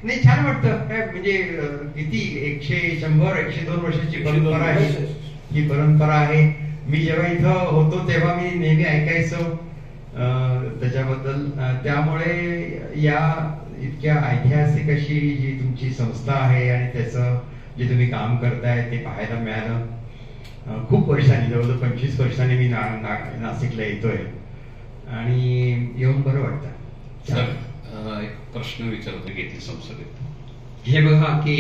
नाही, छान वाटतं. काय म्हणजे किती 100-102 वर्षाची परंपरा आहे ही परंपरा आहे. मी जेव्हा इथं होतो तेव्हा मी नेहमी ऐकायचो त्याच्याबद्दल. त्यामुळे या इतक्या ऐतिहासिक अशी जी तुमची संस्था आहे आणि त्याचं जे तुम्ही काम करताय ते पाहायला मिळालं. खूप वर्षांनी, जवळजवळ 25 वर्षांनी मी नाशिकला येतोय आणि येऊन बरं वाटतं. सर, एक प्रश्न विचारतो घेतली संसदेत. हे बघा की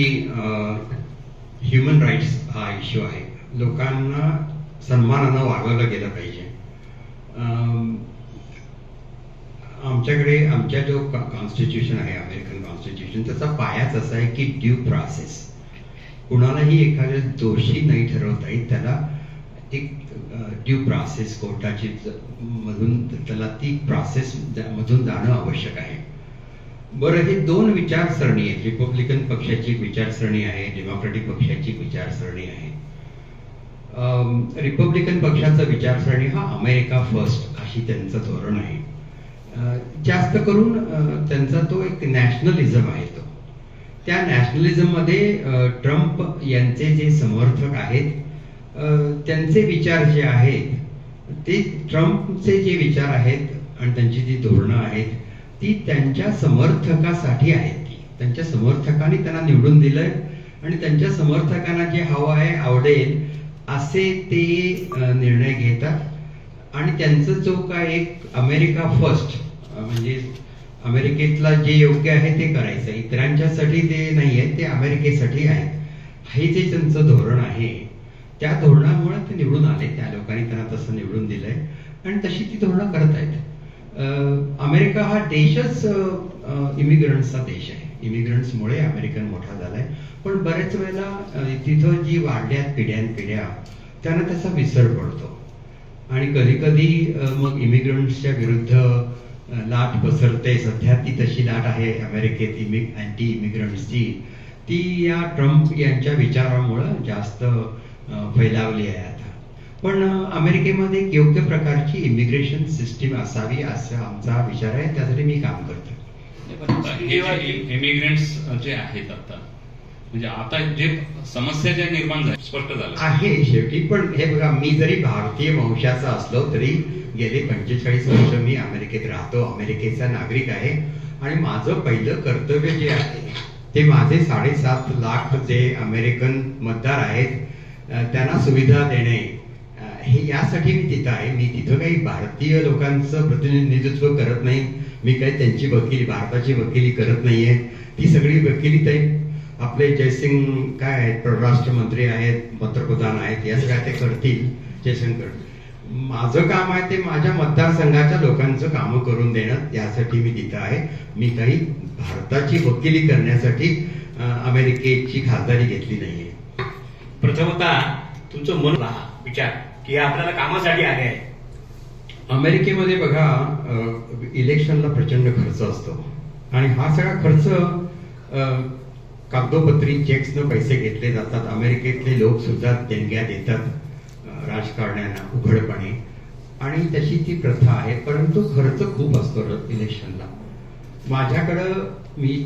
ह्युमन राईट्स हा इश्यू आहे. लोकांना सन्मानानं वागवलं गेलं पाहिजे. आमच्याकडे आमच्या जो कॉन्स्टिट्यूशन आहे, अमेरिकन कॉन्स्टिट्यूशन, त्याचा पायाच असा आहे की ड्यू प्रोसेस. कुणालाही एखाद्या दोषी नाही ठरवता येईल, त्याला एक ड्यू प्रोसेस कोर्टाची मधून त्याला ती प्रोसेस मधून जाणं आवश्यक आहे. बरं, हे दोन विचारसरणी आहेत. रिपब्लिकन पक्षाची विचारसरणी आहे, डेमोक्रेटिक पक्षाची विचारसरणी आहे. रिपब्लिकन पक्षाचा विचारसरणी हा अमेरिका फर्स्ट अशी त्यांचं धोरण आहे. जास्त करून त्यांचा तो एक नॅशनलिझम आहे. तो त्या नॅशनलिझम मध्ये ट्रम्प यांचे जे समर्थक आहेत त्यांचे विचार जे आहेत ते ट्रम्पचे जे विचार आहेत आणि त्यांची जी धोरणं आहेत ती त्यांच्या समर्थकासाठी आहेत. ती त्यांच्या समर्थकांनी त्यांना निवडून दिलंय आणि त्यांच्या समर्थकांना जे हवं आहे, आवडेल असे ते निर्णय घेतात. आणि त्यांचं जो काय एक अमेरिका फर्स्ट म्हणजे अमेरिकेतला जे योग्य आहे ते करायचं, इतरांच्यासाठी ते नाही आहे, ते अमेरिकेसाठी आहे, हे जे त्यांचं धोरण आहे त्या धोरणामुळे ते निवडून आले. त्या लोकांनी त्यांना तसं निवडून दिलंय आणि तशी ती धोरणं करत आहेत. अमेरिका हा देशच इमिग्रंट्सचा देश आहे. इमिग्रंट्समुळे अमेरिकन मोठा झालाय. पण बऱ्याच वेळेला तिथं जी वाढल्यात पिढ्यानपिढ्या त्यांना त्याचा विसर पडतो आणि कधी कधी मग इमिग्रंट्सच्या विरुद्ध लाट पसरते. सध्या ती तशी लाट आहे अमेरिकेत अँटी इमिग्रंट्सची. ती या ट्रम्प यांच्या विचारामुळं जास्त फैलावली आहे आता. पण अमेरिकेमध्ये योग्य प्रकारची इमिग्रेशन सिस्टीम असावी असा आमचा विचार आहे. त्यासाठी मी काम करतो. इमिग्रंट्स जे आहेत आता म्हणजे आता जे समस्या ज्या निर्माण झाल्या स्पष्ट झालं आहे शेवटी. पण हे बघा, मी जरी भारतीय वंशाचा असलो तरी गेले 45 वर्ष मी अमेरिकेत राहतो, अमेरिकेचा नागरिक आहे. आणि माझं पहिलं कर्तव्य जे आहे ते माझे 7.5 लाख जे अमेरिकन मतदार आहेत त्यांना सुविधा देणे, हे यासाठी मी तिथं आहे. मी तिथं काही भारतीय लोकांचं प्रतिनिधित्व करत नाही. मी काही त्यांची वकिली, भारताची वकिली करत नाहीये. ती सगळी वकिली काही आपले जयसिंग काय आहेत, परराष्ट्र मंत्री आहेत, पंतप्रधान आहेत, या सगळ्या ते करतील. जयशंकर, माझं काम आहे ते माझ्या मतदारसंघाच्या लोकांचं काम करून देणं, यासाठी मी तिथं आहे. मी काही भारताची वकिली करण्यासाठी अमेरिकेची खासदारी घेतली नाहीये. प्रथमतः तुमचं मन विचार की आपल्याला कामासाठी आले आहे. अमेरिकेमध्ये बघा, इलेक्शनला प्रचंड खर्च असतो आणि हा सगळा खर्च कागदोपत्री चेक्सनं पैसे घेतले जातात. अमेरिकेतले लोक सुद्धा देणग्या देतात राजकारण्यांना उघडपणे आणि तशी ती प्रथा आहे. परंतु खर्च खूप असतो इलेक्शनला. माझ्याकडं मी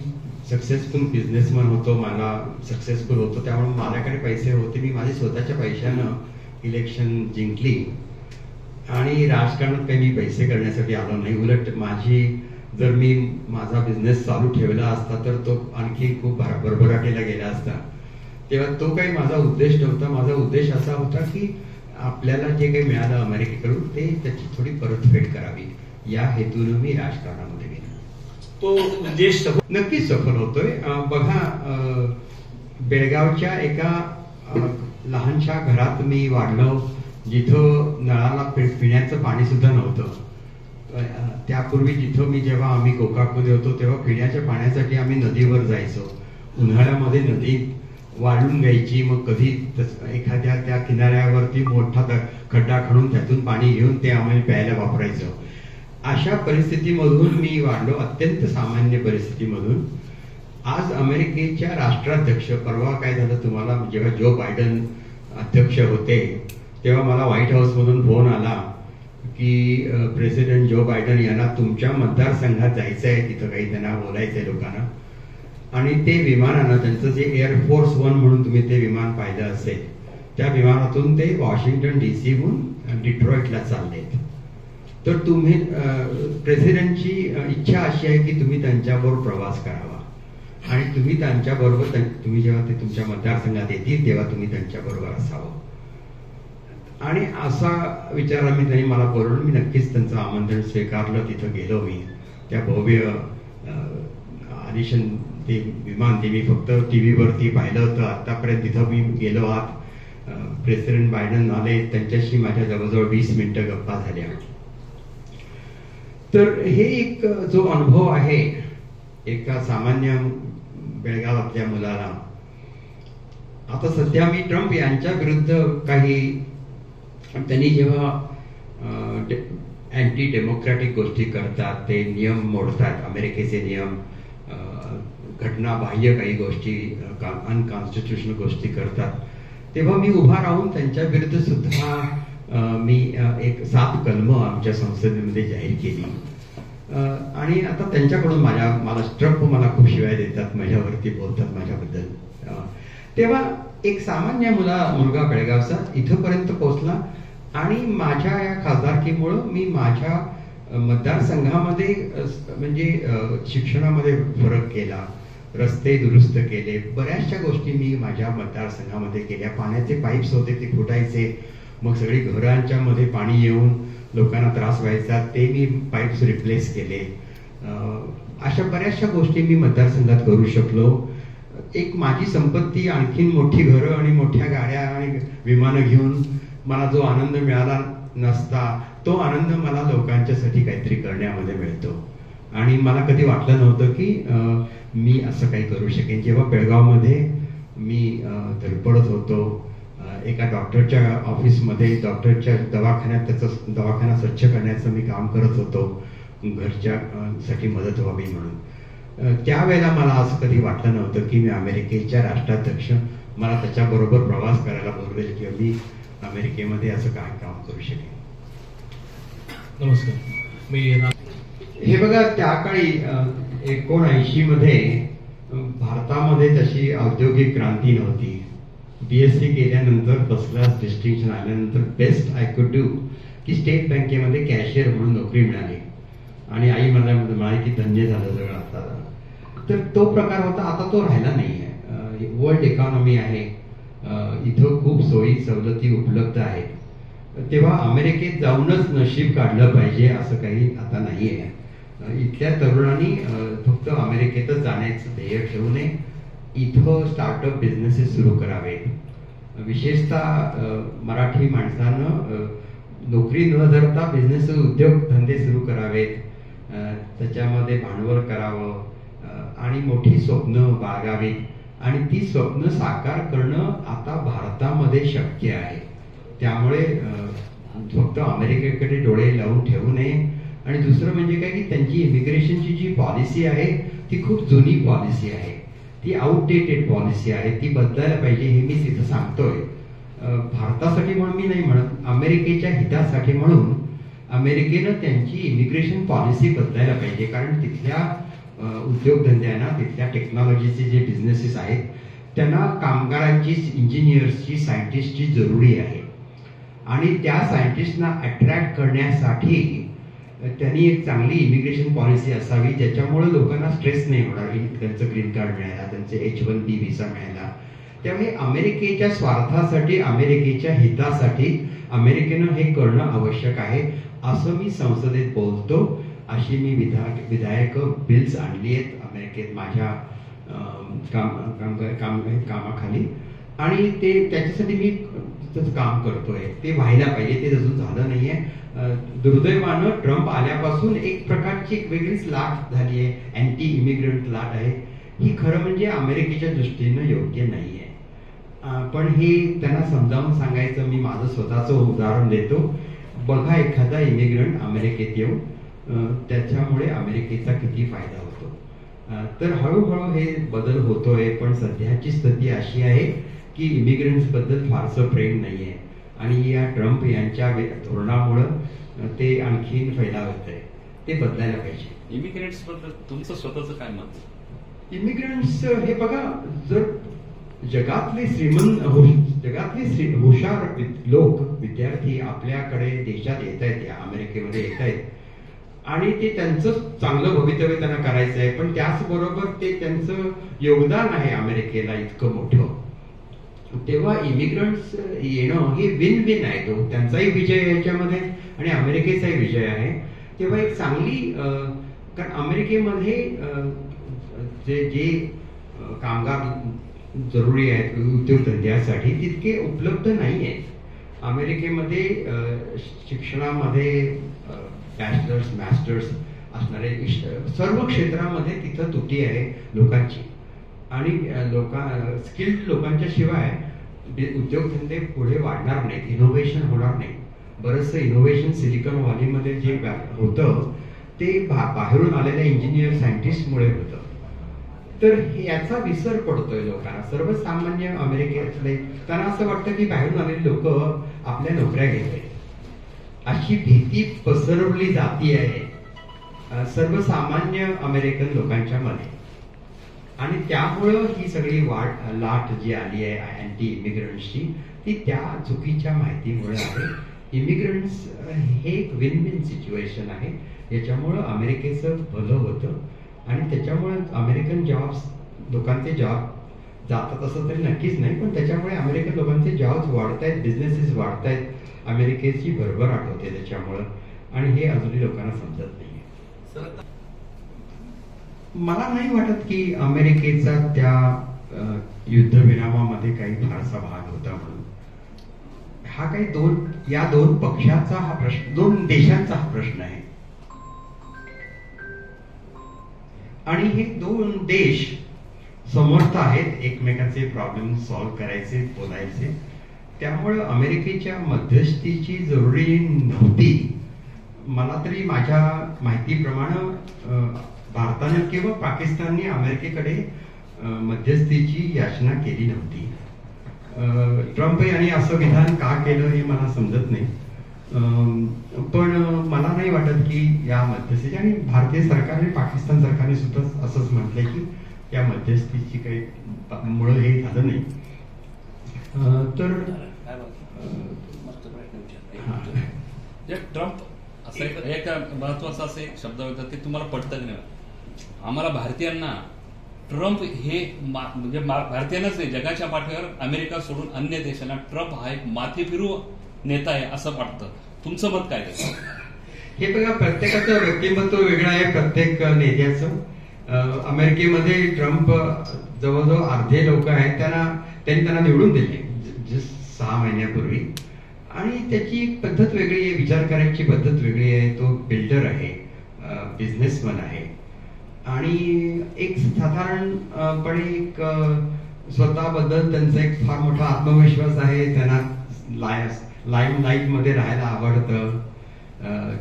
सक्सेसफुल बिझनेसमॅन होतो, मला सक्सेसफुल होतो, त्यामुळे माझ्याकडे पैसे होते. मी माझ्या स्वतःच्या पैशानं इलेक्शन जिंकली आणि राजकारणात काही मी पैसे करण्यासाठी आलो नाही. उलट जर मी माझा बिझनेस चालू ठेवला असता तर तो आणखी खूप भरभराटीला गेला असता. तेव्हा तो काही माझा उद्देश नव्हता. माझा उद्देश असा होता की आपल्याला जे काही मिळालं अमेरिकेकडून ते त्याची थोडी परतफेड करावी, या हेतून मी राजकारणामध्ये गेलो. तो उद्देश नक्कीच सफल होतोय. बघा, बेळगावच्या एका लहानशा घरात मी वाढलो जिथं नळाला पिण्याचं पाणी सुद्धा नव्हतं. त्यापूर्वी जिथं मी जेव्हा आम्ही गोकाकमध्ये होतो तेव्हा पिण्याच्या पाण्यासाठी आम्ही नदीवर जायचो. उन्हाळ्यामध्ये नदी वाढून घ्यायची, मग कधी एखाद्या त्या किनाऱ्यावरती मोठा खड्डा खणून त्यातून पाणी घेऊन ते आम्हाला प्यायला वापरायचं. अशा परिस्थितीमधून मी वाढलो, अत्यंत सामान्य परिस्थितीमधून. आज अमेरिकेच्या राष्ट्राध्यक्ष, परवा काय झालं तुम्हाला, जेव्हा जो बायडन अध्यक्ष होते तेव्हा मला व्हाईट हाऊस मधून फोन आला की प्रेसिडेंट जो बायडन यांना तुमच्या मतदारसंघात जायचं आहे, तिथं काही त्यांना बोलायचंय लोकांना. आणि ते विमानानं त्यांचं जे एअरफोर्स वन म्हणून तुम्ही ते विमान पाहिलं असेल, त्या विमानातून ते वॉशिंग्टन DC डिट्रॉइटला चाललेत. तर तुम्ही प्रेसिडेंटची इच्छा अशी आहे की तुम्ही त्यांच्याबरोबर प्रवास करावा आणि तुम्ही त्यांच्याबरोबर तुम्ही जेव्हा ते तुमच्या मतदारसंघात येतील तेव्हा तुम्ही त्यांच्याबरोबर असावं. आणि असा विचार त्यांनी मला बोलवलं. मी नक्कीच त्यांचं आमंत्रण स्वीकारलं. तिथं गेलो. मी त्या भव्य आलिशान ते विमान ते मी फक्त टीव्हीवरती पाहिलं होतं. आतापर्यंत तिथं मी गेलो आत. प्रेसिडेंट बायडन आले. त्यांच्याशी माझ्या जवळजवळ 20 मिनिटं गप्पा झाल्या. तर हे एक जो अनुभव आहे एका सामान्य बेळगावातल्या मुलाला. आता सध्या मी ट्रम्प यांच्या विरुद्ध काही त्यांनी जेव्हा अँटी डेमोक्रॅटिक गोष्टी करतात, ते नियम मोडतात, अमेरिकेचे नियम, घटनाबाह्य काही गोष्टी, अनकॉन्स्टिट्युशनल गोष्टी करतात, तेव्हा मी उभा राहून त्यांच्या विरुद्ध सुद्धा मी एक 7 कलमं आमच्या संसदेमध्ये जाहीर केली. आणि आता त्यांच्याकडून मला ट्रम्प मला खूप शिवाय देतात, माझ्यावरती बोलतात माझ्याबद्दल. तेव्हा एक सामान्य मुलगा बेळगावचा इथपर्यंत पोहोचला आणि माझ्या या खासदारकीमुळं मी माझ्या मतदारसंघामध्ये म्हणजे शिक्षणामध्ये फरक केला, रस्ते दुरुस्त केले, बऱ्याचशा गोष्टी मी माझ्या मतदारसंघामध्ये केल्या. पाण्याचे पाईप्स होते ते फुटायचे, मग सगळी घरांच्या मध्ये पाणी येऊन लोकांना त्रास व्हायचा, ते मी पाईप्स रिप्लेस केले. अशा बऱ्याचशा गोष्टी मी मतदारसंघात करू शकलो. एक माझी संपत्ती, आणखीन मोठी घरं आणि मोठ्या गाड्या आणि विमानं घेऊन मला जो आनंद मिळाला नसता, तो आनंद मला लोकांच्यासाठी काहीतरी करण्यामध्ये मिळतो. आणि मला कधी वाटलं नव्हतं की मी असं काही करू शकेन. जेव्हा बेळगावमध्ये मी धडपडत होतो, एका डॉक्टरच्या ऑफिसमध्ये, डॉक्टरच्या दवाखान्यात, त्याचं दवाखाना स्वच्छ करण्याचं मी काम करत होतो, घरच्या साठी मदत व्हावी म्हणून. त्यावेळेला मला असं कधी वाटलं नव्हतं की मी अमेरिकेच्या राष्ट्राध्यक्ष मला त्याच्याबरोबर प्रवास करायला बोलवेल किंवा मी अमेरिकेमध्ये असं काय काम करू शकेन. नमस्कार. मी हे बघा, त्या काळी 1979 मध्ये भारतामध्ये तशी औद्योगिक क्रांती नव्हती. BSc केल्यानंतर फर्स्ट क्लास डिस्टिंक्शन आल्यानंतर बेस्ट आय कुड डू की स्टेट बँकेमध्ये कॅशियर म्हणून नोकरी मिळाली आणि आई मला म्हणाली की धन्य झालं सगळं आता. तर तो प्रकार होता, आता तो राहिला नाहीये. वर्ल्ड इकॉनॉमी आहे, इथं खूप सोयी सवलती उपलब्ध आहेत. तेव्हा अमेरिकेत जाऊनच नशीब काढलं पाहिजे असं काही आता नाहीये. इथल्या तरुणांनी फक्त अमेरिकेतच जाण्याचं ध्येय ठेवू नये, इथं स्टार्टअप बिझनेसेस सुरू करावेत. विशेषतः मराठी माणसानं नोकरी न धरता बिझनेस उद्योगधंदे सुरू करावेत, त्याच्यामध्ये भांडवल करावं आणि मोठी स्वप्न बाळगावीत. आणि ती स्वप्न साकार करणं आता भारतामध्ये शक्य आहे. त्यामुळे फक्त अमेरिकेकडे डोळे लावून ठेवू नये. आणि दुसरं म्हणजे काय की त्यांची इमिग्रेशनची जी पॉलिसी आहे ती खूप जुनी पॉलिसी आहे, ती आउटडेटेड पॉलिसी आहे, ती बदलायला पाहिजे. हे मी तिथं सांगतोय भारतासाठी म्हणून मी नाही म्हणत, अमेरिकेच्या हितासाठी म्हणून अमेरिकेनं त्यांची इमिग्रेशन पॉलिसी बदलायला पाहिजे. कारण तिथल्या उद्योगधंद्यांना, तिथल्या टेक्नॉलॉजीचे जे बिझनेसेस आहेत त्यांना कामगारांची, इंजिनियर्सची, सायंटिस्टची जरुरी आहे. आणि त्या सायंटिस्टना अट्रॅक्ट करण्यासाठी त्यांनी एक चांगली इमिग्रेशन पॉलिसी असावी ज्याच्यामुळे लोकांना स्ट्रेस नाही होणार. त्यांचं ग्रीन कार्ड मिळायला, त्यांचे H-1B व्हिसा मिळायला. त्यामुळे अमेरिकेच्या स्वार्थासाठी, अमेरिकेच्या हितासाठी अमेरिकेनं हे करणं आवश्यक आहे असं मी संसदेत बोलतो. अशी मी विधायक बिल्स आणली आहेत अमेरिकेत माझ्या कामाखाली आणि ते त्याच्यासाठी मी काम करतोय. ते व्हायला पाहिजे, ते अजून झालं नाहीये. दुर्दैवानं ट्रम्प आल्यापासून एक प्रकारची एक वेगळीच लाट झाली आहे, अँटी इमिग्रंट लाट आहे. ही खरं म्हणजे अमेरिकेच्या दृष्टीनं योग्य नाहीये. पण हे त्यांना समजावून सांगायचं मी माझं स्वतःचं उदाहरण देतो. बघा, एखादा इमिग्रंट अमेरिकेत येऊन त्याच्यामुळे अमेरिकेचा किती फायदा होतो. तर हळूहळू हे बदल होतोय. पण सध्याची स्थिती अशी आहे की इमिग्रंट्स बद्दल फारसं प्रेम नाहीये आणि या ट्रम्प यांच्या धोरणामुळं ते आणखीन फैलावत आहे. ते बदलायला पाहिजे. इमिग्रेंट्स बद्दल तुमचं स्वतःचं काय मत? इमिग्रंट्स हे बघा, जर जगातले हुशार लोक विद्यार्थी आपल्याकडे देशात येत आहेत, या अमेरिकेमध्ये येत आहेत, आणि ते त्यांचं चांगलं भवितव्य त्यांना करायचं आहे, पण त्याचबरोबर ते त्यांचं योगदान आहे अमेरिकेला इतकं मोठं, तेव्हा इमिग्रंट्स येणं हे विन विन आहे. तो त्यांचाही विजय आहे याच्यामध्ये आणि अमेरिकेचाही विजय आहे. तेव्हा एक चांगली, कारण अमेरिकेमध्ये जे कामगार जरुरी आहेत उद्योगधंद्यासाठी तितके उपलब्ध नाही आहेत. अमेरिकेमध्ये शिक्षणामध्ये बॅचलर्स मास्टर्स असणारे सर्व क्षेत्रामध्ये तिथं तुटी आहे लोकांची, आणि स्किल्ड लोकांच्या शिवाय उद्योगधंदे पुढे वाढणार नाहीत, इनोव्हेशन होणार नाही. बरंचसं इनोव्हेशन सिलिकॉन व्हॅलीमध्ये जे होतं ते बाहेरून आलेल्या इंजिनियर सायंटिस्टमुळे होतं. तर याचा विसर पडतोय लोकांना. सर्वसामान्य अमेरिकेतले त्यांना असं वाटतं की बाहेरून आलेले लोक आपल्या नोकऱ्या घेत आहेत, अशी भीती पसरवली जाती आहे सर्वसामान्य अमेरिकन लोकांच्या मध्ये. आणि त्यामुळं ही सगळी लाट जी आली आहे अँटी इमिग्रंट्सची, ती त्या चुकीच्या माहितीमुळे आहे. इमिग्रंट्स हे एक विन विन सिच्युएशन आहे. याच्यामुळं अमेरिकेचं भलं होतं आणि त्याच्यामुळे अमेरिकन जॉब्स, लोकांचे जॉब जातात असं तरी नक्कीच नाही, पण त्याच्यामुळे अमेरिकन लोकांचे जॉब्स वाढत आहेत, बिझनेसेस वाढत आहेत, अमेरिकेची भरभराट होते त्याच्यामुळं, आणि हे अजूनही लोकांना समजत नाही. मला नाही वाटत की अमेरिकेचा त्या युद्धविरामामध्ये काही फारसा भाग होता म्हणून. हा काही या दोन पक्षाचा हा प्रश्न, दोन देशांचा हा प्रश्न आहे, आणि हे दोन देश समर्थ आहेत एकमेकांचे प्रॉब्लेम सॉल्व्ह करायचे, बोलायचे. त्यामुळे अमेरिकेच्या मध्यस्थीची जरुरी नव्हती. मला तरी माझ्या माहितीप्रमाणे भारताने किंवा पाकिस्तानने अमेरिकेकडे मध्यस्थीची याचना केली नव्हती. ट्रम्प यांनी असं विधान का केलं हे मला समजत नाही, पण मला नाही वाटत की या मध्यस्थीची, आणि भारतीय सरकारने पाकिस्तान सरकारने सुद्धा असंच म्हटलंय की या मध्यस्थीची काही मुळे हे झालं नाही. तर ट्रम्प असं एक महत्वाचा असं एक शब्द होता, ते तुम्हाला पटतं की नाही? आम्हाला भारतीयांना ट्रम्प हे म्हणजे भारतीयांनाच नाही, जगाच्या पाठीवर अमेरिका सोडून अन्य देशांना ट्रम्प हा एक माथे फिरू नेता आहे असं वाटतं. तुमचं मत काय त्याचं? हे बघा, प्रत्येकाचं व्यक्तिमत्व वेगळं आहे प्रत्येक नेत्याचं. अमेरिकेमध्ये ट्रम्प जवळजवळ अर्धे लोक आहेत त्यांनी त्यांना निवडून दिले 6 महिन्यापूर्वी, आणि त्याची पद्धत वेगळी आहे, विचार करायची पद्धत वेगळी आहे. तो बिल्डर आहे, बिझनेसमॅन आहे, आणि एक साधारणपणे एक स्वतःबद्दल त्यांचा एक फार मोठा आत्मविश्वास आहे. त्यांना लाईम लाईट मध्ये राहायला आवडतं,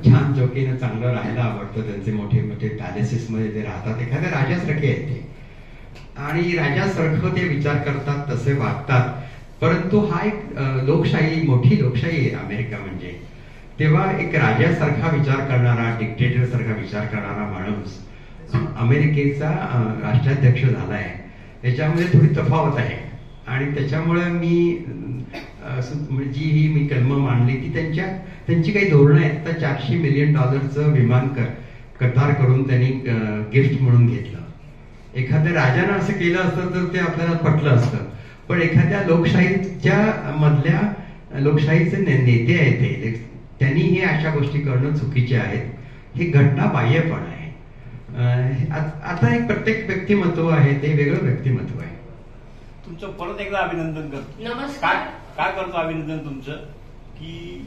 छान चौकीनं चांगलं राहायला आवडतं. त्यांचे मोठे मोठे पॅलेसेस मध्ये ते राहतात, एखाद्या राजासारखे आहेत ते, आणि राजासारखं ते विचार करतात, तसे वागतात. परंतु हा एक लोकशाही, मोठी लोकशाही आहे अमेरिका म्हणजे. तेव्हा एक राजासारखा विचार करणारा, डिक्टेटर सारखा विचार करणारा माणूस अमेरिकेचा राष्ट्राध्यक्ष झालाय, याच्यामध्ये थोडी तफावत आहे. आणि त्याच्यामुळे मी कलम मांडली ती त्यांची काही धोरणं आहेत. तर $400 मिलियन विमान कतार करून त्यांनी गिफ्ट म्हणून घेतलं. एखाद्या राजानं असं केलं असतं तर ते आपल्याला पटलं असतं, पण एखाद्या लोकशाहीचे नेते आहेत ते, त्यांनी हे अशा गोष्टी करणं चुकीचे आहेत. हे घटनाबाह्य पण आहे. आता एक प्रत्येक व्यक्तिमत्व आहे, ते वेगळं व्यक्तिमत्व आहे. तुमचं परत एकदा अभिनंदन करतो. नमस्कार. काय करतो अभिनंदन तुमचं की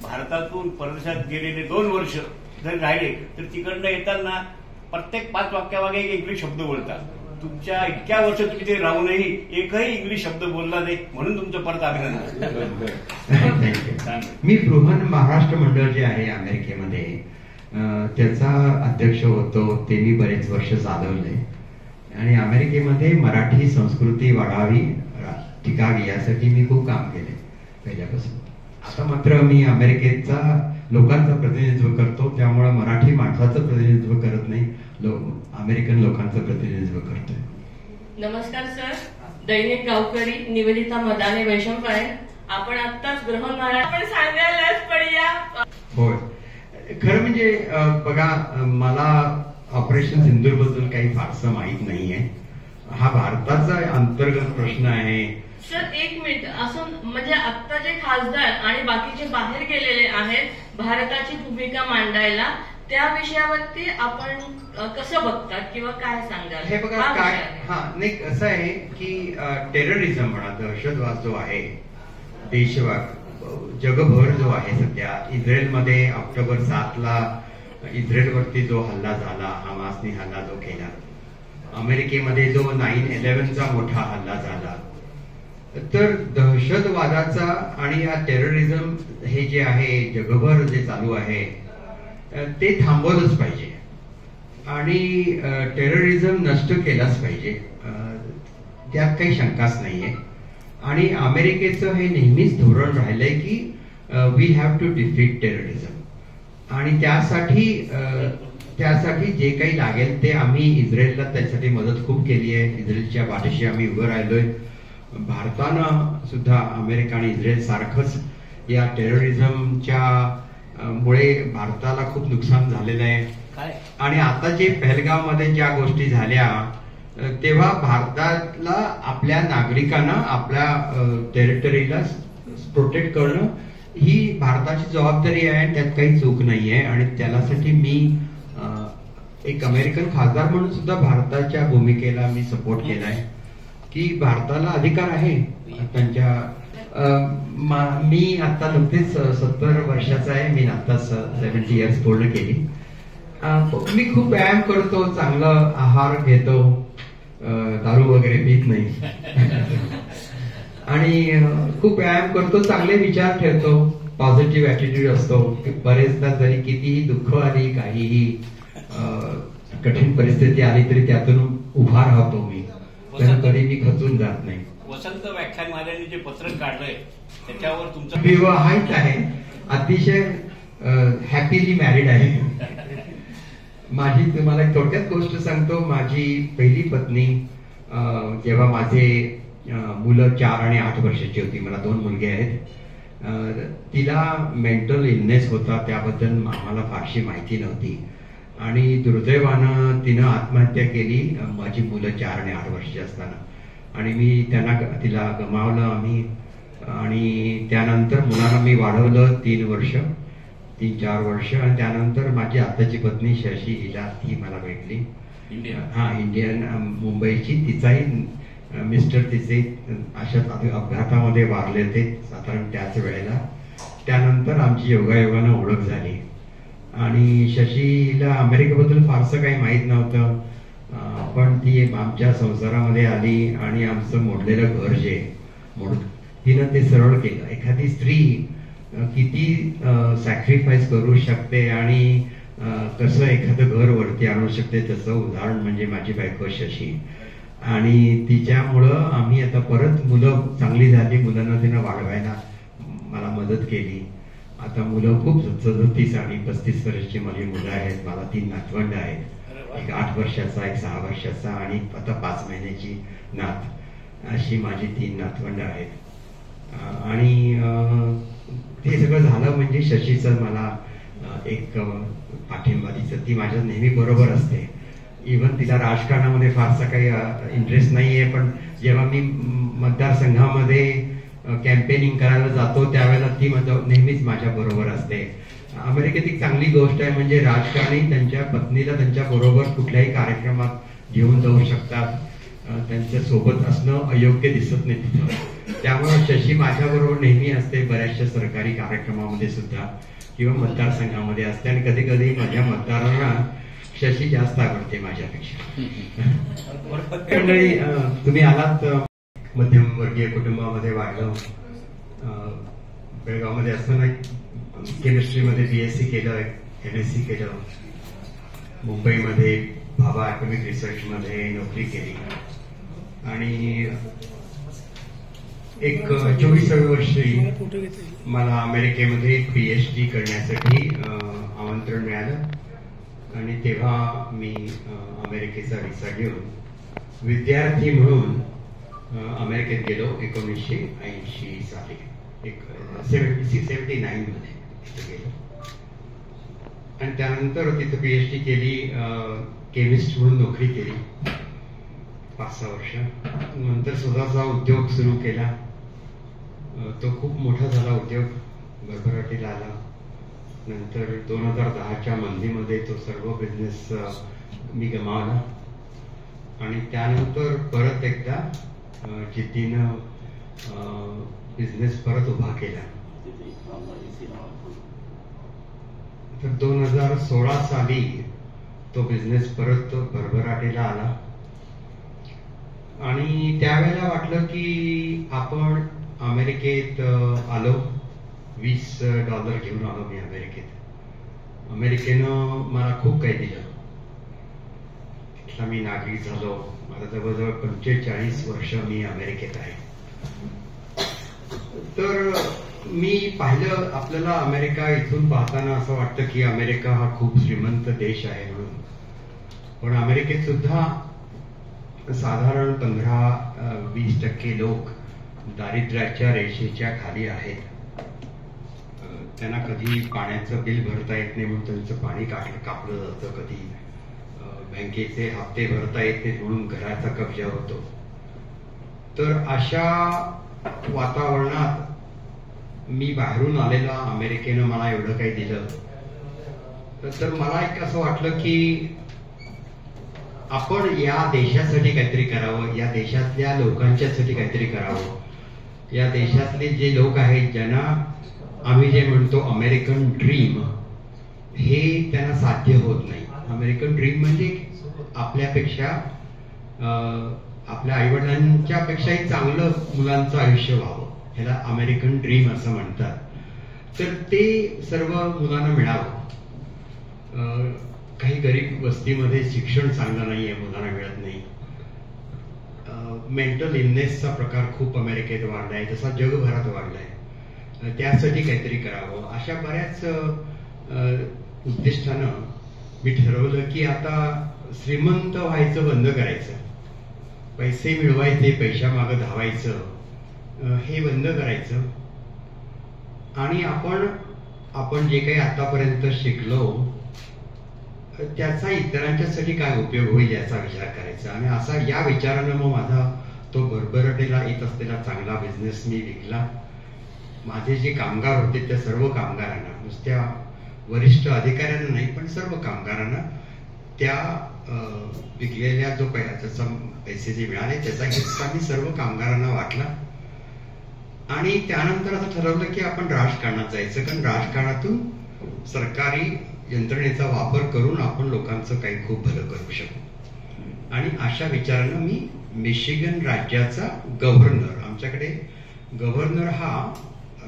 भारतातून परदेशात गेलेले 2 वर्ष जर राहिले तर तिकडनं येताना प्रत्येक 5 वाक्यामागे एक इंग्लिश शब्द बोलतात. तुमच्या इतक्या वर्ष तुम्ही ते राहूनही एकही इंग्लिश शब्द बोलला नाही, म्हणून तुमचं परत अभिनंदन. मी बृहन महाराष्ट्र मंडळ जे आहे अमेरिकेमध्ये, त्याचा अध्यक्ष होतो. ते मी बरेच वर्ष चालवले, आणि अमेरिकेमध्ये मराठी संस्कृती वाढावी, टिकावी यासाठी मी खूप काम केले पहिल्यापासून. आता मात्र मी अमेरिकेचा लोकांचं प्रतिनिधित्व करतो, त्यामुळे मराठी माणसाचं प्रतिनिधित्व करत नाही, अमेरिकन लोकांचं प्रतिनिधित्व करतोय. नमस्कार सर. दैनिक गावकरी निवेदिता मदाने वैशंपायन. आपण आत्ताच ग्रहण आपण सांगायलाच पडूया. होय, खरं म्हणजे बघा, मला ऑपरेशन सिंदूर बद्दल काही फारसं माहीत नाहीये. हा भारताचा अंतर्गत प्रश्न आहे. सर एक मिनिट, असं म्हणजे आता जे खासदार आणि बाकीचे बाहेर गेलेले आहेत भारताची भूमिका मांडायला, त्या विषयावरती आपण कसं बघतात किंवा काय सांगाल? हे बघा काय, नाही कसं आहे की टेररिझम म्हणा, दहशतवाद जो आहे देशव्यापी जगभर जो आहे सध्या, इस्रायलमध्ये ऑक्टोबर 7ला इस्रायलवरती जो हल्ला झाला, हमासने हल्ला जो केला, अमेरिकेमध्ये जो 9/11चा मोठा हल्ला झाला, तर दहशतवादाचा आणि या टेररिझम हे जे आहे जगभर जे चालू आहे ते थांबवलंच पाहिजे आणि टेररिझम नष्ट केलाच पाहिजे, त्यात काही शंकाच नाहीये. आणि अमेरिकेचं हे नेहमीच धोरण राहिलंय की we have to defeat terrorism, आणि त्यासाठी जे काही लागेल ते आम्ही इस्रायलला त्यासाठी मदत खूप केली आहे. इस्रायलच्या पाठीशी आम्ही उभं राहिलोय. भारतानं सुद्धा अमेरिका आणि इस्रायल सारखंच या टेररिझमच्या मुळे भारताला खूप नुकसान झालेलं आहे. आणि आता जे पहलगावमध्ये ज्या गोष्टी झाल्या तेव्हा भारताला आपल्या नागरिकांना आपल्या टेरिटरीला प्रोटेक्ट करणं ही भारताची जबाबदारी आहे, त्यात काही चूक नाहीये. आणि त्यासाठी मी एक अमेरिकन खासदार म्हणून सुद्धा भारताच्या भूमिकेला मी सपोर्ट केलाय की भारताला अधिकार आहे त्यांच्या. मी आता नुकतीच 70 वर्षाचा आहे, मी आताच 70 इयर्स पूर्ण केली. मी खूप व्यायाम करतो, चांगला आहार घेतो, दारू वगैरे पीत नाही आणि खूप व्यायाम करतो, चांगले विचार ठेवतो, पॉझिटिव्ह ऍटिट्यूड असतो. बरेचदा जरी कितीही दुःख आली, काहीही कठीण परिस्थिती आली तरी त्यातून उभा राहतो मी, कधी मी खचून जात नाही. वसंत व्याख्यानमालेने जे पत्रक काढलंय त्याच्यावर तुमचं विवाहित आहे, अतिशय हॅपीली मॅरिड आहे. माझी तुम्हाला एक थोडक्यात गोष्ट सांगतो. माझी पहिली पत्नी जेव्हा माझे मुलं 4 आणि 8 वर्षाची होती, मला 2 मुलगे आहेत, तिला मेंटल इलनेस होता, त्याबद्दल आम्हाला फारशी माहिती नव्हती आणि दुर्दैवानं तिनं आत्महत्या केली माझी मुलं 4 आणि 8 वर्षाची असताना. आणि मी तिला गमावलं आम्ही. आणि त्यानंतर मुलांना मी वाढवलं 3 वर्ष, 3-4 वर्ष. आणि त्यानंतर माझी आताची पत्नी शशी, ती मला भेटली. इंडियन, मुंबईची. तिचाही मिस्टर तिचे अशाच अपघातामध्ये वारले होते साधारण त्याच वेळेला. त्यानंतर आमची योगायोगानं ओळख झाली आणि शशीला अमेरिकेबद्दल फारसं काही माहीत नव्हतं, पण ती आमच्या संसारामध्ये आली आणि आमचं मोडलेलं घर जे तिनं ते सरळ केलं. एखादी स्त्री किती सॅक्रिफाईस करू शकते आणि कसं एखादं घर वरती आणू शकते, त्याचं उदाहरण म्हणजे माझी बायको शशी. आणि तिच्यामुळं आम्ही आता परत मुलं चांगली झाली, मुलांना तिनं वाढवायला मला मदत केली. आता मुलं खूप 37 आणि 35 वर्षाची माझी मुलं आहेत. मला 3 नातवंड आहेत, एक 8 वर्षाचा, एक 6 वर्षाचा आणि आता 5 महिन्याची नात. अशी माझी 3 नातवंड आहेत. आणि ते सगळं झालं म्हणजे शशीचं मला एक पाठिंबा दिसत. ती माझ्या नेहमी बरोबर असते. इव्हन तिला राजकारणामध्ये फारसा काही इंटरेस्ट नाहीये, पण जेव्हा मी मतदारसंघामध्ये कॅम्पेनिंग करायला जातो त्यावेळेला ती नेहमीच माझ्या बरोबर असते. अमेरिकेत एक चांगली गोष्ट आहे म्हणजे राजकारणी त्यांच्या पत्नीला त्यांच्या बरोबर कुठल्याही कार्यक्रमात घेऊन जाऊ शकतात. त्यांच्या सोबत असणं अयोग्य दिसत नाही तिथं. त्यामुळे शशी माझ्या बरोबर नेहमी असते, बऱ्याचशा सरकारी कार्यक्रमामध्ये सुद्धा किंवा मतदारसंघामध्ये असते. आणि कधी कधी माझ्या मतदारांना शशी जास्त आवडते माझ्यापेक्षा. मंडळी, तुम्ही आलात मध्यमवर्गीय कुटुंबामध्ये वाढलं. बेळगावमध्ये असताना केमिस्ट्रीमध्ये BSc केलं, MSc केलं. मुंबईमध्ये भाभा ॲटॉमिक रिसर्चमध्ये नोकरी केली आणि एक 24व्या वर्षी मला अमेरिकेमध्ये PhD करण्यासाठी आमंत्रण मिळालं आणि तेव्हा मी अमेरिकेचा व्हिसा घेऊन विद्यार्थी म्हणून अमेरिकेत गेलो 1980 साली, 79 मध्ये तिथे गेलो आणि त्यानंतर तिथे PhD केली, केमिस्ट म्हणून नोकरी केली 5-6 वर्ष. नंतर स्वतःचा उद्योग सुरू केला. तो खूप मोठा झाला उद्योग, भरभराटीला आला. नंतर 2010च्या मंदीमध्ये तो सर्व बिझनेस मी गमावला आणि त्यानंतर परत एकदा जिद्दीनं बिझनेस परत उभा केला. तर 2016 साली तो बिझनेस परत भरभराटीला आला आणि त्यावेळेला वाटलं की आपण अमेरिकेत आलो. $20 घेऊन आलो मी अमेरिकेत. अमेरिकेनं मला खूप काही दिलं. तिथला मी नागरिक झालो. मला जवळजवळ 45 वर्ष मी अमेरिकेत आहे. तर मी पाहिलं, आपल्याला अमेरिका इथून पाहताना असं वाटतं की अमेरिका हा खूप श्रीमंत देश आहे म्हणून, पण अमेरिकेत सुद्धा साधारण 15-20% लोक दारिद्र्याच्या रेषेच्या खाली आहेत. त्यांना कधी पाण्याचं बिल भरता येत नाही म्हणून त्यांचं पाणी कापलं जातं, कधी बँकेचे हप्ते भरता येत नाहीत म्हणून घराचा कब्जा होतो. तर अशा वातावरणात मी बाहेरून आलेला, अमेरिकेनं मला एवढं काही दिलं, तर मला एक असं वाटलं की आपण या देशासाठी काहीतरी करावं, या देशातल्या लोकांच्यासाठी काहीतरी करावं. या देशातले जे लोक आहेत ज्यांना आम्ही जे म्हणतो अमेरिकन ड्रीम, हे त्यांना साध्य होत नाही. अमेरिकन ड्रीम म्हणजे आपल्यापेक्षा, आपल्या आईवडिलांच्या पेक्षाही चांगलं मुलांचं आयुष्य व्हावं, ह्याला अमेरिकन ड्रीम असं म्हणतात. तर ते सर्व मुलांना मिळावं. काही गरीब वस्तीमध्ये शिक्षण चांगलं नाहीये, मुलांना मिळत नाही. मेंटल इलनेसचा प्रकार खूप अमेरिकेत वाढलाय, तसा जगभरात वाढलाय. त्यासाठी काहीतरी करावं. अशा बऱ्याच उद्दिष्टानं मी ठरवलं की आता श्रीमंत व्हायचं बंद करायचं, पैसे मिळवायचे, पैशामागं धावायचं हे बंद करायचं आणि आपण जे काही आतापर्यंत शिकलो त्याचा इतरांच्यासाठी काय उपयोग होईल याचा विचार करायचा. आणि असा या विचारानं मग माझा तो भरभराटीला येत असलेला चांगला बिझनेस मी विकला. माझे जे कामगार होते त्या सर्व कामगारांना, नुसत्या वरिष्ठ अधिकाऱ्यांना नाही पण सर्व कामगारांना, त्या विकलेल्या जो पैसे जे मिळाले त्याचा हिस्सा मी सर्व कामगारांना वाटला. आणि त्यानंतर असं ठरवलं की आपण राजकारणात जायचं, कारण राजकारणातून सरकारी यंत्रणेचा वापर करून आपण लोकांचं काही खूप भलं करू शकू. आणि अशा विचारानं मी मिशिगन राज्याचा गव्हर्नर, आमच्याकडे गव्हर्नर हा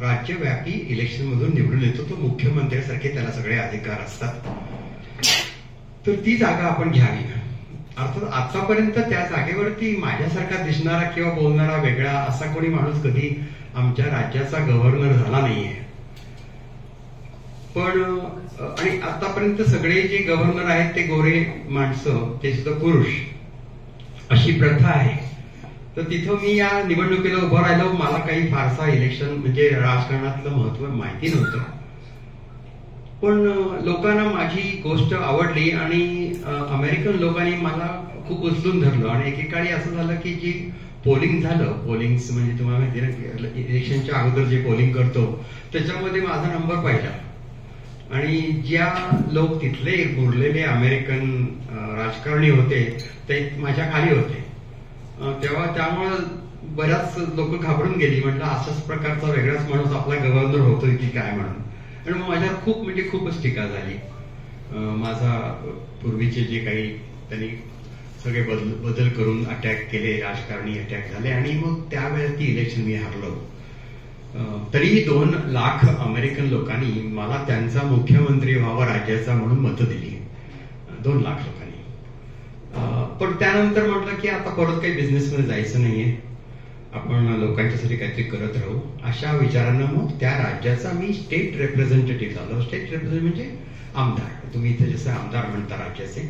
राज्यव्यापी इलेक्शन मधून निवडून येतो, तो मुख्यमंत्र्यासारखे त्याला सगळे अधिकार असतात. तर ती जागा आपण घ्यावी. अर्थात आतापर्यंत त्या जागेवरती माझ्यासारखा दिसणारा किंवा बोलणारा वेगळा असा कोणी माणूस कधी आमच्या राज्याचा गव्हर्नर झाला नाहीये. पण आणि आतापर्यंत सगळे जे गव्हर्नर आहेत ते गोरे माणसं, ते सुद्धा पुरुष, अशी प्रथा आहे. तर तिथं मी या निवडणुकीला उभं राहिलो. मला काही फारसा इलेक्शन म्हणजे राजकारणातलं महत्व माहिती नव्हतं, पण लोकांना माझी गोष्ट आवडली आणि अमेरिकन लोकांनी मला खूप उचलून धरलं. आणि एकेकाळी असं झालं की जी पोलिंग झालं, पोलिंग म्हणजे तुम्हाला माहिती ना, इलेक्शनच्या अगोदर जे पोलिंग करतो त्याच्यामध्ये माझा नंबर पाहिला. आणि ज्या लोक तिथले उरलेले अमेरिकन राजकारणी होते ते माझ्या खाली होते. तेव्हा त्यामुळे बऱ्याच लोक घाबरून गेली. म्हटलं अशाच प्रकारचा वेगळाच माणूस आपला गव्हर्नर होतोय की काय म्हणून. आणि मग माझ्यावर खूप म्हणजे खूपच टीका झाली. माझा पूर्वीचे जे काही त्यांनी सगळे बदल करून अटॅक केले, राजकारणी अटॅक झाले आणि मग त्यावेळेस ती इलेक्शन मी हारलो. तरीही 2 लाख अमेरिकन लोकांनी मला त्यांचा मुख्यमंत्री व्हावा राज्याचा म्हणून मतं दिली. 2 लाख लोकांनी. पण त्यानंतर म्हटलं की आता परत काही बिझनेसमध्ये जायचं नाहीये. आपण लोकांच्यासाठी काहीतरी करत राहू अशा विचारानं मग त्या राज्याचा मी स्टेट रिप्रेझेंटेटिव्ह झालो. स्टेट रिप्रेझेंटेटिव्ह म्हणजे आमदार, तुम्ही इथे जसं आमदार म्हणता राज्याचे.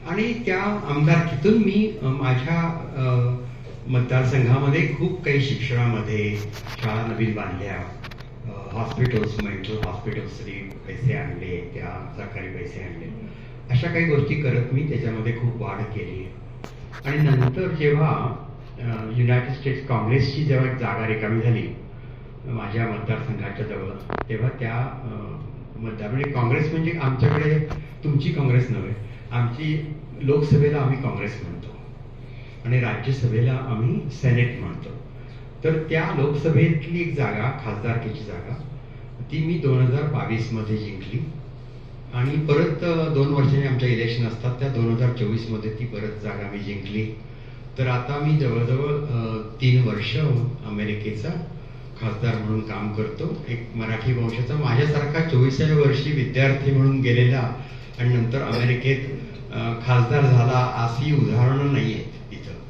आणि त्या आमदारकीतून मी माझ्या मतदारसंघामध्ये खूप काही शिक्षणामध्ये शाळा नवीन बांधल्या, हॉस्पिटल्स, मेंटल हॉस्पिटल्ससाठी पैसे आणले, त्या सरकारी पैसे आणले, अशा काही गोष्टी करत मी त्याच्यामध्ये खूप वाढ केली. आणि नंतर जेव्हा युनायटेड स्टेट्स काँग्रेसची जेव्हा एक जागा रिकामी झाली माझ्या मतदारसंघाच्या जवळ, तेव्हा त्या म्हणजे काँग्रेस म्हणजे आमच्याकडे तुमची काँग्रेस नव्हे, आमची लोकसभेला आम्ही काँग्रेस म्हणतो आणि राज्यसभेला आम्ही सेनेट म्हणतो. तर त्या लोकसभेतली एक जागा, खासदारकीची जागा, ती मी 2022 मध्ये जिंकली. आणि परत 2 वर्षांनी आमच्या इलेक्शन असतात, त्या 2024 मध्ये ती परत जागा मी जिंकली. तर आता मी जवळजवळ 3 वर्ष अमेरिकेचा खासदार म्हणून काम करतो. एक मराठी वंशाचा, माझ्यासारखा 24व्या वर्षी विद्यार्थी म्हणून गेलेला आणि नंतर अमेरिकेत खासदार झाला अशी उदाहरणं नाही आहेत तिथं.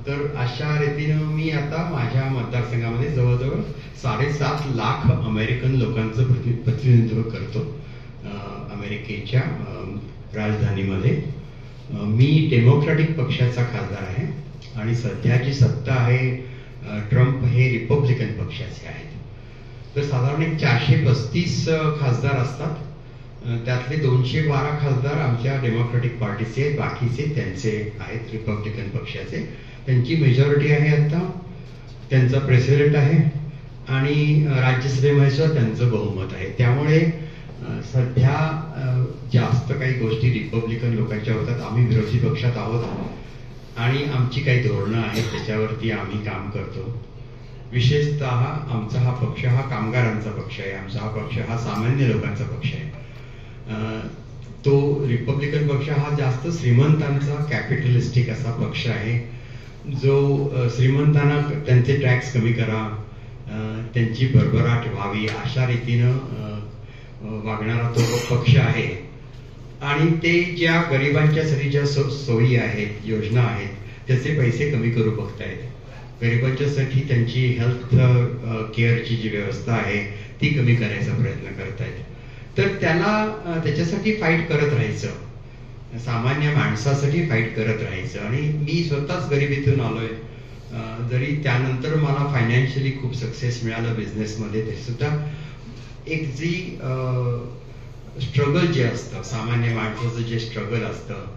तर अशा रीतीनं मी आता माझ्या मतदारसंघामध्ये जवळजवळ 7.5 लाख अमेरिकन लोकांचं प्रतिनिधित्व करतो अमेरिकेच्या राजधानीमध्ये. मी डेमोक्रॅटिक पक्षाचा खासदार आहे आणि सध्या जी सत्ता आहे ट्रम्प हे रिपब्लिकन पक्षाचे आहेत. तर साधारण एक 435 खासदार असतात, त्यातले 212 खासदार आमच्या डेमोक्रॅटिक पार्टीचे आहेत, बाकीचे त्यांचे आहेत रिपब्लिकन पक्षाचे. त्यांची मेजॉरिटी आहे आता, त्यांचा प्रेसिडेंट आहे आणि राज्यसभेमध्ये सुद्धा त्यांचं बहुमत आहे. त्यामुळे सध्या जास्त काही गोष्टी रिपब्लिकन लोकांच्या होतात. आम्ही विरोधी पक्षात आहोत आणि आमची काही धोरणं आहेत त्याच्यावरती आम्ही काम करतो. विशेषतः आमचा हा पक्ष हा कामगारांचा पक्ष आहे, आमचा हा पक्ष हा सामान्य लोकांचा पक्ष आहे. तो रिपब्लिकन पक्ष हा जास्त श्रीमंतांचा कॅपिटलिस्टिक असा पक्ष आहे, जो श्रीमंतांना त्यांचे टॅक्स कमी करा, त्यांची भरभराट व्हावी अशा रीतीनं वागणारा तो पक्ष आहे. आणि ते ज्या गरिबांच्यासाठी ज्या सोयी आहेत, योजना आहेत, त्याचे पैसे कमी करू बघतायत. गरिबांच्यासाठी त्यांची हेल्थ केअरची जी व्यवस्था आहे ती कमी करायचा प्रयत्न करतायत. तर त्याच्यासाठी फाईट करत राहायचं, सामान्य माणसासाठी फाईट करत राहायचं. आणि मी स्वतःच गरिबीतून आलोय, जरी त्यानंतर मला फायनान्शियली खूप सक्सेस मिळालं बिझनेसमध्ये, तरी सुद्धा एक जी स्ट्रगल जे असतं, सामान्य माणसाचं जे स्ट्रगल असतं